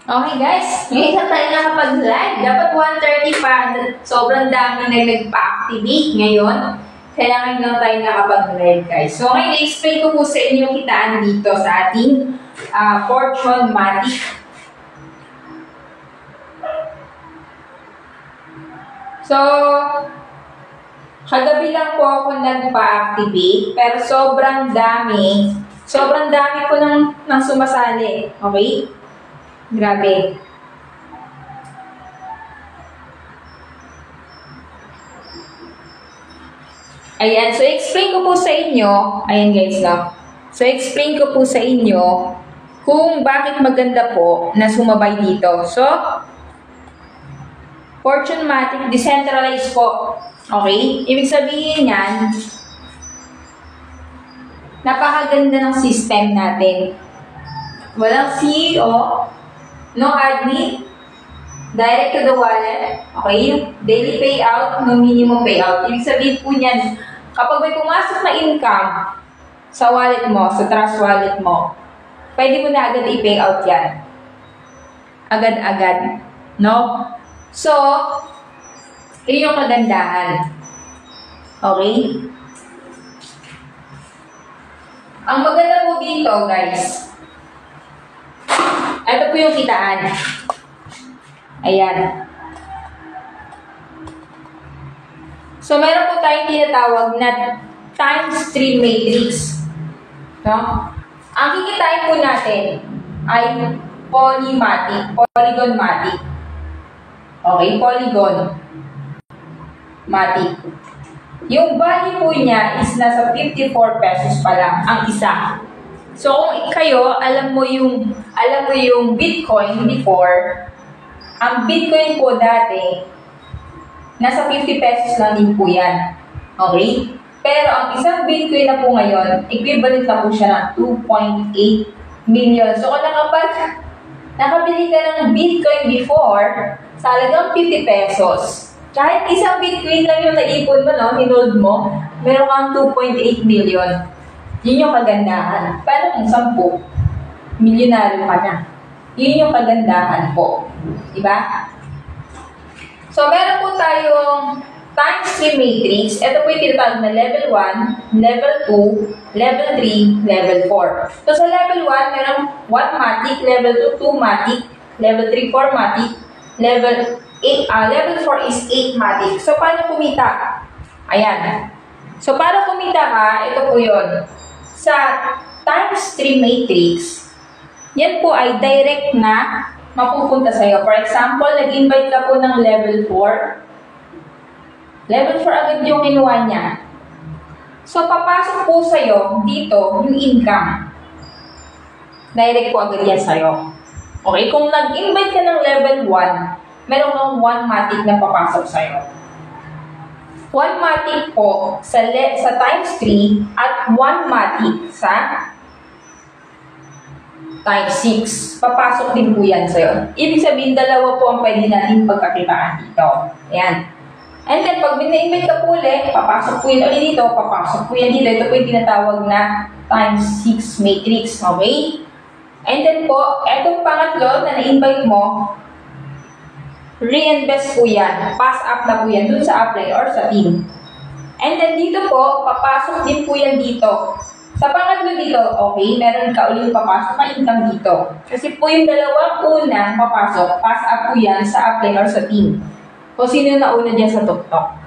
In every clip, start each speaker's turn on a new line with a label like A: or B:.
A: Okay guys, ngayon na tayo nakapag-live. Dapat 1:30 pa. Sobrang dami na nagpa-activate ngayon. Kaya ngayon lang tayo nakapag-live guys. So ngayon, i-explain ko po sa inyo yung kitaan dito sa ating Fortune Matic. So, kagabi lang po ako nagpa-activate. Pero sobrang dami po nang sumasali. Okay? Grabe. Ayan, so explain ko po sa inyo, ayan guys, no? So explain ko po sa inyo kung bakit maganda po na sumabay dito. So, Fortune Matic, decentralized po. Okay? Ibig sabihin yan, napakaganda ng system natin. Walang CEO, no admin, direct to the wallet, okay? Daily payout, no minimum payout. Ibig sabihin po niyan, kapag may pumasok na income sa wallet mo, sa trust wallet mo, pwede mo na agad i-payout yan. Agad-agad. No? So, yun yung kagandahan. Okay? Ang maganda po dito, guys, ito po yung kitaan. Ayan. So, meron po tayong tinatawag na times 3 matrix. No? Ang kikitain po natin ay polymatic, polygon matic. Okay, polygon matic. Yung value po niya is nasa 54 pesos pa lang ang isa. So, kung kayo, alam mo yung Bitcoin before, ang Bitcoin po dati, nasa 50 pesos lang din po yan. Okay? Pero ang isang Bitcoin na po ngayon, equivalent na po siya ng 2.8 million. So, kung nakabili ka ng Bitcoin before, sa halagang 50 pesos, kahit isang Bitcoin lang yung naipon mo, no, hinold mo, meron kang 2.8 million. Yun yung kagandahan. Paano kung 10? Milyonaryo ka na. Yun yung kagandahan po. Diba? So, meron po tayong times 3 matrix. Ito po yung tinatawag na level 1, level 2, level 3, level 4. So, sa level 1, meron 1 matic, level 2, 2 matic, level 3, 4 matic, level 4 is 8 matic. So, paano kumita? Ayan. So, para kumita ka, ito po yun. Sa times 3 matrix, yan po ay direct na mapupunta sa'yo. For example, nag-invite ka po ng level 4. Level 4 agad yung kinuha niya. So, papasok po sa'yo dito yung income. Direct po agad yan sa'yo. Okay, kung nag-invite ka ng level 1, meron kang 1 matic na papasok sa'yo. 1 matic po sa times 3 at 1 matic sa times 6. Papasok din po yan sa'yo. Ibig sabihin, dalawa po ang pwede natin pagkakitaan dito. Ayan. And then, pag bina-invite ka po ulit, papasok po yun ulit dito, papasok po yan dito. Ito po yung tinatawag na times 6 matrix. Okay? And then po, etong pangatlo na na-invite mo, reinvest po yan. Pass up na po yan dun sa apply or sa team. And then dito po, papasok din po yan dito. Sa pangatlo dito, okay, meron ka ulit papasok na income dito. Kasi po yung dalawang unang papasok, pass up po yan sa apply or sa team. Kung sino na una dyan sa tuktok.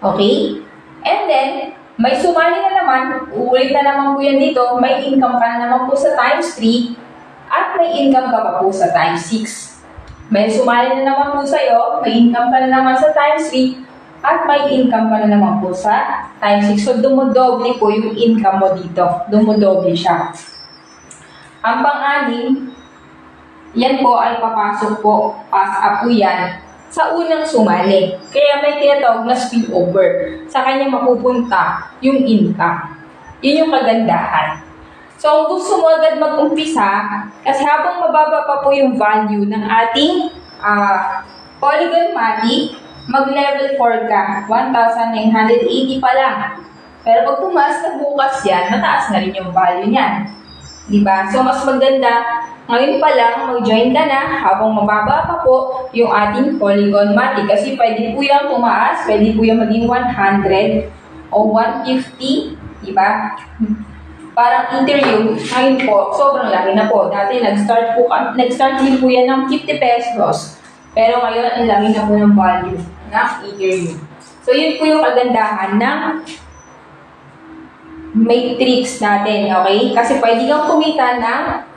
A: Okay? And then, may sumali na naman, uulit na naman po yan dito, may income ka na naman po sa times 3, at may income ka pa po sa times 6. May sumali na naman po sa'yo, may income ka na naman sa times 3, at may income ka na naman po sa times 6. So, dumudoble po yung income mo dito. Dumudoble siya. Ang pang-anim, yan po ay papasok po, pass up po yan, sa unang sumali. Kaya may tinatawag na spillover. Sa kanya mapupunta yung income. Yun yung kagandahan. So, kung gusto mo agad mag-umpisa, kasi habang mababa pa po yung value ng ating Polygon Matic, mag-level 4 ka. 1,980 pa lang. Pero pag tumaas na bukas yan, mataas na rin yung value niyan. Diba? So, mas maganda, ngayon pa lang, mag-join ka na habang mababa pa po yung ating polygon matic. Kasi pwede po yan tumaas, pwede po yan maging 100 o 150, diba? Parang interview, ngayon po, sobrang laki na po. Dati nag-start din po yan ng 50 pesos. Pero ngayon, ang laki na po ng value ng interview. So, yun po yung kagandahan ng matrix natin, okay? Kasi pwede kang kumita ng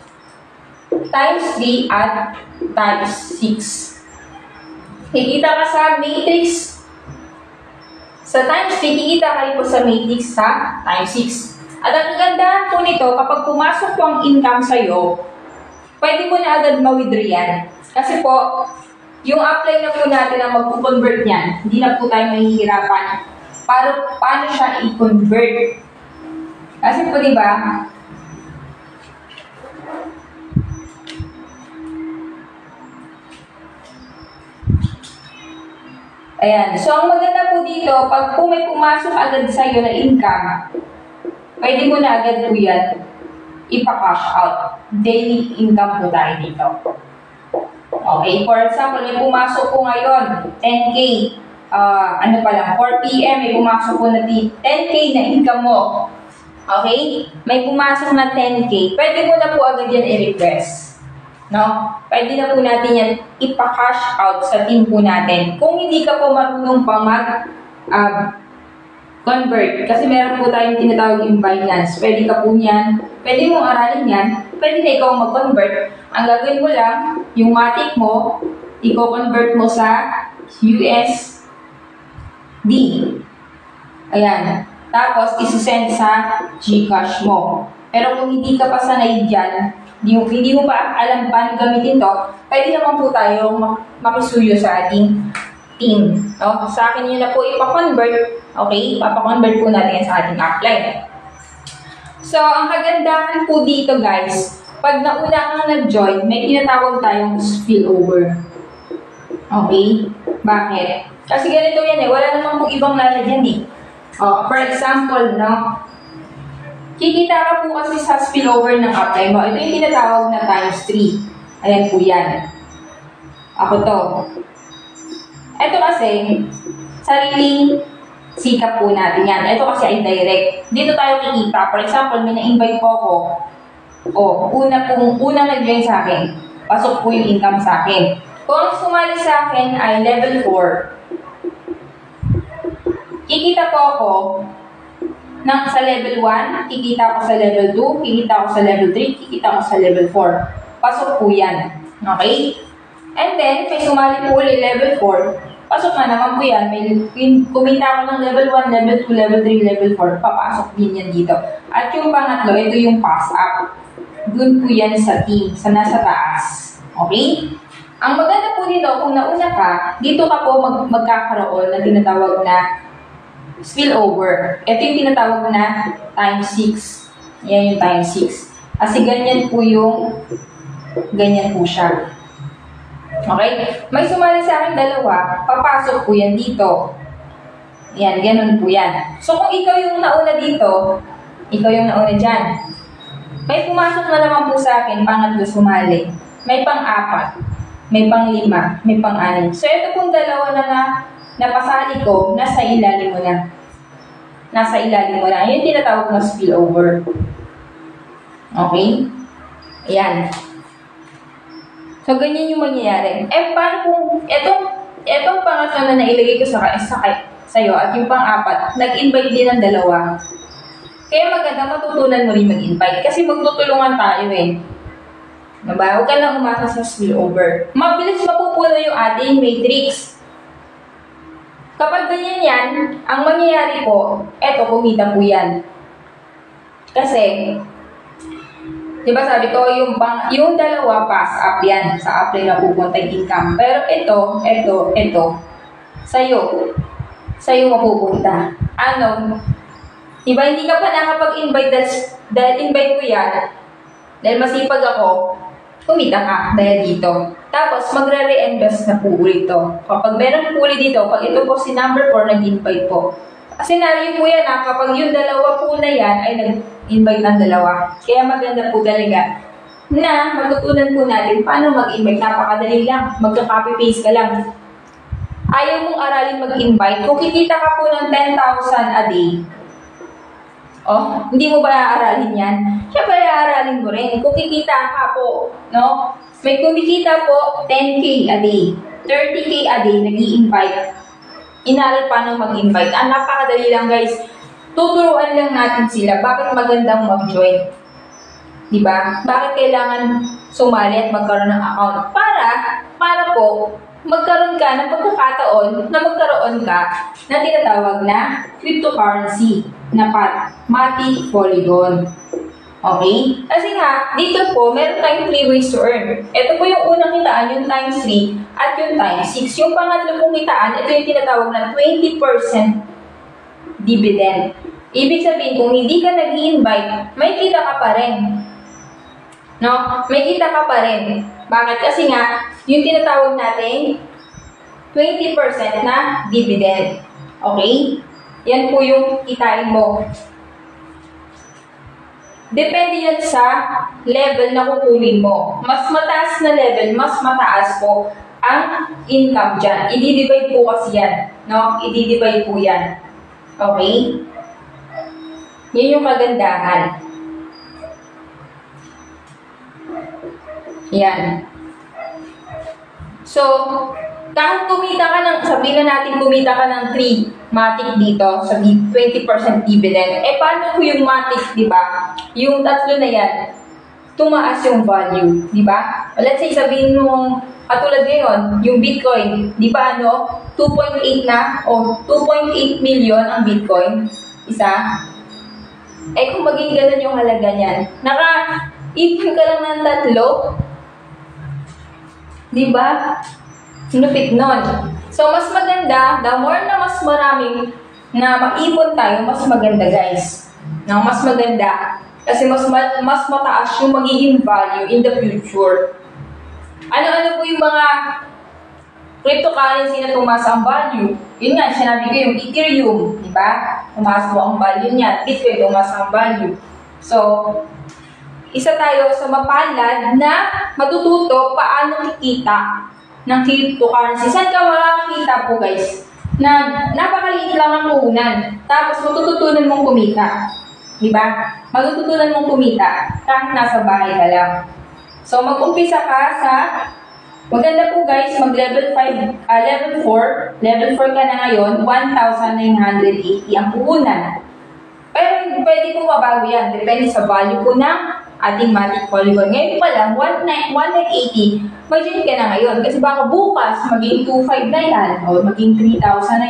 A: times 3 at times 6. Kikita ka sa matrix sa times 3, kikita ka rin po sa matrix sa times 6. At ang kagandahan po nito, kapag pumasok po ang income sa'yo, pwede mo na agad ma-withdraw yan. Kasi po, yung apply na po natin na mag-convert yan, hindi na po tayo mahihirapan. Paano siya i-convert? Kasi po, di ba? Ayan. So, ang maganda po dito, pag po may pumasok agad sa'yo na income, pwede mo na agad po yan ipa-cash out. Daily income po tayo dito. Okay. For example, may pumasok po ngayon, 10K. Ano pa lang, 4 PM, may pumasok po na 10K na income mo. Okay? May pumasok na 10K. Pwede mo na po agad yan i-request. No? Pwede na po natin yan ipa-cash out sa team po natin. Kung hindi ka po marunong pa mag-convert, kasi meron po tayong tinatawag yung Binance. Pwede ka po yan. Pwede mong aralin yan. Pwede na ikaw mag-convert. Ang gagawin mo lang, yung matic mo, i-convert mo sa USD. Ayan. Tapos, isi-send sa GCash mo. Pero kung hindi ka pa sanay dyan, hindi mo pa alam paano gamitin to, pwede naman po tayo makisuyo sa ating team. No? Sa akin yun na po ipa-convert. Okay? Papa-convert po natin sa ating upline. So, ang kagandahan po dito guys, pag nauna kang nag-join, may tinatawag tayong spillover. Okay? Bakit? Kasi ganito yan eh. Wala naman po ibang lalagyan eh. For example, no? Kikita ka po kasi sa spillover ng upline mo. Ito yung tinatawag na times 3. Ayan po yan. Ako to. Ito kasi, sariling sikap po natin yan. Ito kasi ay direct. Dito tayo kikita. For example, may na-invite po ako. Unang nag-join sa akin. Pasok po yung income sa akin. Kung ang sumali sa akin ay level 4, kikita po ako sa level 1, kikita ko sa level 2, kikita ko sa level 3, kikita ko sa level 4. Pasok po yan. Okay? And then, may sumali po ulit level 4. Pasok na naman po yan. May kumita ko ng level 1, level 2, level 3, level 4. Papasok din yan dito. At yung pangatlo, ito yung pass up. Doon po yan sa team, sa nasa taas. Okay? Ang maganda po dito, kung nauna ka, dito ka po magkakaroon na tinatawag na spillover. Ito yung tinatawag na times 6. Yan yung times 6. Kasi ganyan po siya. Okay? May sumali sa akin dalawa, papasok po yan dito. Yan, ganun po yan. So kung ikaw yung nauna dito, ikaw yung nauna dyan. May pumasok na naman po sa akin, pangatlo sumali. May pang-4, may pang-5, may pang-6. So ito pong dalawa na napasali ko, nasa ilalim mo na. Nasa ilalim mo na. Yan tinatawag na spillover. Okay? Ayan. So, ganyan yung mangyayari. Paano kung etong pangatlo na nailagay ko sa'yo at yung pang-4, nag-invite din ng dalawa. Kaya maganda matutunan mo rin mag-invite. Kasi magtutulungan tayo eh. Diba? Huwag ka lang umasa sa spillover. Mabilis mapupuno yung ating matrix. Kapag ganyan yan, ang mangyayari po, eto, kumita po yan. Kasi, di ba sabi ko, yung dalawa pass up yan sa apply na pupunta yung income. Pero ito, sa'yo mapupunta. Ano? Diba, hindi ka pa nakapag-invite dahil invite ko yan, dahil masipag ako, kumita ka dahil dito. Tapos, magre-reinvest na po ulit ito. Kapag meron po ulit dito, pag ito po si number 4, nag-invite po. Scenario po yan kapag yung dalawa po na yan ay mag-invite ng dalawa. Kaya maganda po talaga na matutunan po natin paano mag-invite. Napakadali lang. Magka-copy-paste ka lang. Ayaw mong aralin mag-invite. Kung kikita ka po ng 10,000 a day, hindi mo ba aaralin yan? Siyempre, aaralin mo rin. Kung kikita ka po, no? May kumikita po 10K a day, 30K a day, nag-i-invite. Inaral paano mag-invite. Ang napakadali lang, guys. Tuturuan lang natin sila bakit magandang mag-join. Diba? Bakit kailangan sumali at magkaroon ng account? Para po, magkaroon ka ng pagkakataon na magkaroon ka na tinatawag na cryptocurrency na Matic Polygon. Okay? Kasi nga, dito po, meron tayong 3 ways to earn. Ito po yung unang kitaan, yung times 3 at yung times 6. Yung pangatlo pong kitaan, ito yung tinatawag na 20% dividend. Ibig sabihin, kung hindi ka nag-i-invite, may kita ka pa rin. No? May kita ka pa rin. Bakit? Kasi nga, yung tinatawag natin 20% na dividend. Okay? Yan po yung kitain mo. Depende yan sa level na kukunin mo. Mas mataas na level, mas mataas po ang income dyan. I-divide po kasi yan. No? I-divide po yan. Okay? Yan yung kagandahan. Yan. So, kahit kumita ka ng, sabihin na natin kumita ka ng 3 Matic dito, sa 20% dividend, paano ko yung Matic, di ba? Yung tatlo na yan, tumaas yung value, di ba? Let's say, sabihin mo, katulad ngayon, yung Bitcoin, di ba 2.8 na, o 2.8 million ang Bitcoin, isa. Kung maging ganun yung halaga niyan, naka-ipon ka lang ng tatlo, di ba? Sinupit nun. So, mas maganda, the more na mas maraming na maipon tayo, mas maganda, guys. No, mas maganda. Kasi mas mataas yung magiging value in the future. Ano-ano po yung mga cryptocurrency na tumaas ang value? Yun nga, sinabi ko yung Ethereum, di ba? Tumaas po ang value niya. Bitcoin, tumaas ang value. So, isa tayo sa mapalad na matututo paano kikita ng cryptocurrency. Saan ka makakita po, guys? Na napakaliit lang ang puhunan. Tapos matututunan mong kumita. Diba? Matututunan mong kumita kahit nasa bahay ka lang. So, mag-umpisa ka sa, maganda po, guys, mag-level 5, level 4. Level 4 ka na ngayon, 1,980 ang puhunan. Pero pwede po mabago yan. Depende sa value po ng ating Matic Polygon. Ngayon pa lang, 1,980, mag-join ka na ngayon. Kasi baka bukas, maging 2,500 na yan, o maging 3,000 na yan.